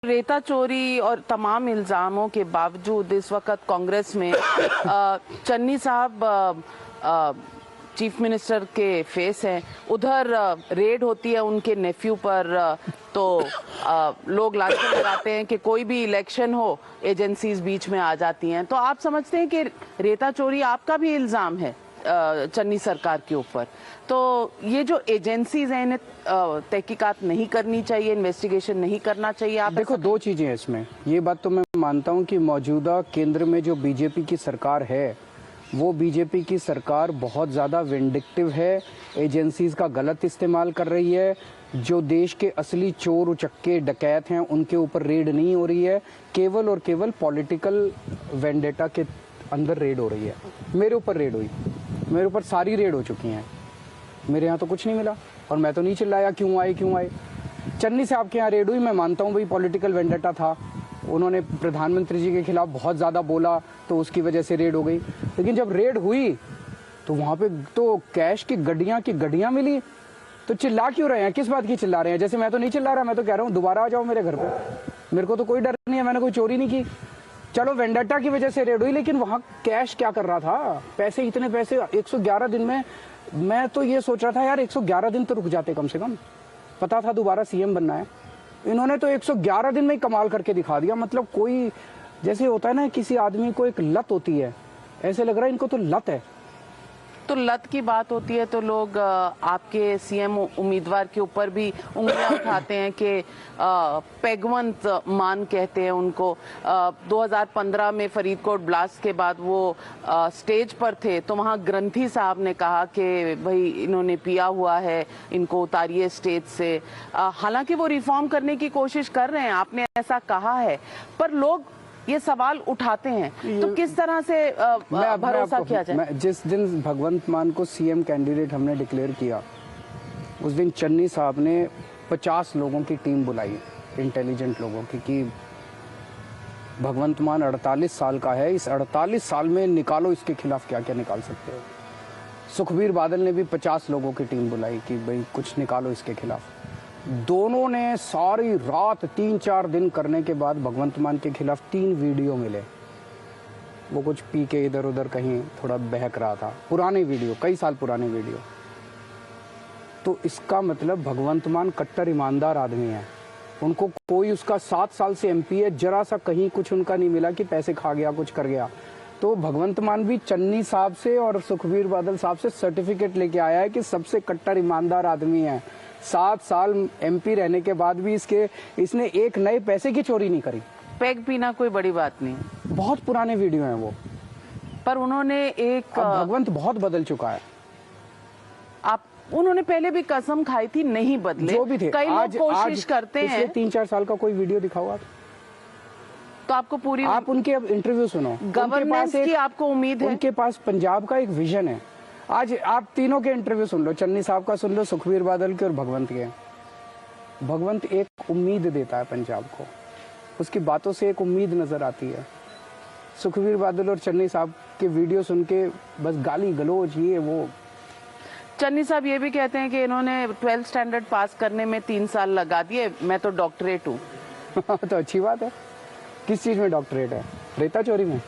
रेता चोरी और तमाम इल्जामों के बावजूद इस वक्त कांग्रेस में चन्नी साहब चीफ मिनिस्टर के फेस हैं। उधर रेड होती है उनके नेफ्यू पर, तो लोग लांछन लगाते हैं कि कोई भी इलेक्शन हो एजेंसीज बीच में आ जाती हैं। तो आप समझते हैं कि रेता चोरी आपका भी इल्जाम है चन्नी सरकार के ऊपर, तो ये जो एजेंसीज हैं इन्हें तहकीकात नहीं करनी चाहिए, इन्वेस्टिगेशन नहीं करना चाहिए? आप देखो, दो चीजें हैं इसमें। ये बात तो मैं मानता हूं कि मौजूदा केंद्र में जो बीजेपी की सरकार है वो बीजेपी की सरकार बहुत ज़्यादा विंडिक्टिव है, एजेंसीज का गलत इस्तेमाल कर रही है। जो देश के असली चोर उचक्के डकैत हैं उनके ऊपर रेड नहीं हो रही है, केवल और केवल पॉलिटिकल वेंडेटा के अंदर रेड हो रही है। मेरे ऊपर रेड हुई, मेरे ऊपर सारी रेड हो चुकी हैं, मेरे यहाँ तो कुछ नहीं मिला और मैं तो नहीं चिल्लाया क्यों आए क्यों आए। चन्नी साहब के यहाँ रेड हुई, मैं मानता हूँ भाई पॉलिटिकल वेंडेटा था, उन्होंने प्रधानमंत्री जी के खिलाफ बहुत ज़्यादा बोला तो उसकी वजह से रेड हो गई। लेकिन जब रेड हुई तो वहाँ पे तो कैश की गड्डियाँ मिली, तो चिल्ला क्यों रहे हैं? किस बात की चिल्ला रहे हैं? जैसे मैं तो नहीं चिल्ला रहा, मैं तो कह रहा हूँ दोबारा आ जाओ मेरे घर पे, मेरे को तो कोई डर नहीं है, मैंने कोई चोरी नहीं की। चलो वेंडेटा की वजह से रेड हुई, लेकिन वहाँ कैश क्या कर रहा था? पैसे, इतने पैसे 111 दिन में। मैं तो ये सोच रहा था यार 111 दिन तो रुक जाते कम से कम, पता था दोबारा सीएम बनना है। इन्होंने तो 111 दिन में ही कमाल करके दिखा दिया। मतलब कोई, जैसे होता है ना किसी आदमी को एक लत होती है, ऐसे लग रहा है इनको तो लत है। तो लत की बात होती है तो लोग आपके सीएम उम्मीदवार के ऊपर भी उंगलियां उठाते हैं कि पैगवंत मान कहते हैं उनको। 2015 में फरीदकोट ब्लास्ट के बाद वो स्टेज पर थे तो वहां ग्रंथी साहब ने कहा कि भाई इन्होंने पिया हुआ है, इनको उतारिए स्टेज से। हालांकि वो रिफॉर्म करने की कोशिश कर रहे हैं, आपने ऐसा कहा है, पर लोग ये सवाल उठाते हैं, तो किस तरह से भरोसा किया जाए? जिस दिन भगवंत मान को सीएम कैंडिडेट हमने डिक्लेयर किया, उस दिन चन्नी साहब ने 50 लोगों की टीम बुलाई, इंटेलिजेंट लोगों की, कि भगवंत मान 48 साल का है, इस 48 साल में निकालो इसके खिलाफ क्या क्या निकाल सकते हो। सुखबीर बादल ने भी 50 लोगों की टीम बुलाई कि भाई कुछ निकालो इसके खिलाफ। दोनों ने सारी रात 3-4 दिन करने के बाद भगवंत मान के खिलाफ 3 वीडियो मिले। वो कुछ पी के इधर उधर कहीं थोड़ा बहक रहा था, पुराने वीडियो, कई साल पुराने वीडियो। तो इसका मतलब भगवंत मान कट्टर ईमानदार आदमी है, उनको कोई, उसका 7 साल से एमपी है, जरा सा कहीं कुछ उनका नहीं मिला कि पैसे खा गया, कुछ कर गया। तो भगवंत मान भी चन्नी साहब से और सुखबीर बादल साहब से सर्टिफिकेट लेके आया है कि सबसे कट्टर ईमानदार आदमी है। 7 साल एमपी रहने के बाद भी इसने एक नए पैसे की चोरी नहीं करी। पैग पीना कोई बड़ी बात नहीं, बहुत पुराने वीडियो हैं वो, पर उन्होंने एक भगवंत बहुत बदल चुका है। उन्होंने पहले भी कसम खाई थी नहीं बदले, जो भी थे। कई लोग कोशिश करते हैं। 3-4 साल का कोई वीडियो दिखाओ आप, तो आपको पूरी, आप उनके इंटरव्यू सुनो, गवर्नेंस की आपको उम्मीद है? उनके पास पंजाब का एक विजन है। आज आप तीनों के इंटरव्यू सुन लो, चन्नी साहब का सुन लो, सुखबीर बादल के और भगवंत के। भगवंत एक उम्मीद देता है पंजाब को, उसकी बातों से एक उम्मीद नजर आती है। सुखबीर बादल और चन्नी साहब के वीडियो सुन के बस गाली गलौज ये वो। चन्नी साहब ये भी कहते हैं कि इन्होंने 12th स्टैंडर्ड पास करने में 3 साल लगा दिए, मैं तो डॉक्टरेट हूँ। तो अच्छी बात है। किस चीज में डॉक्टरेट है? रेता चोरी में।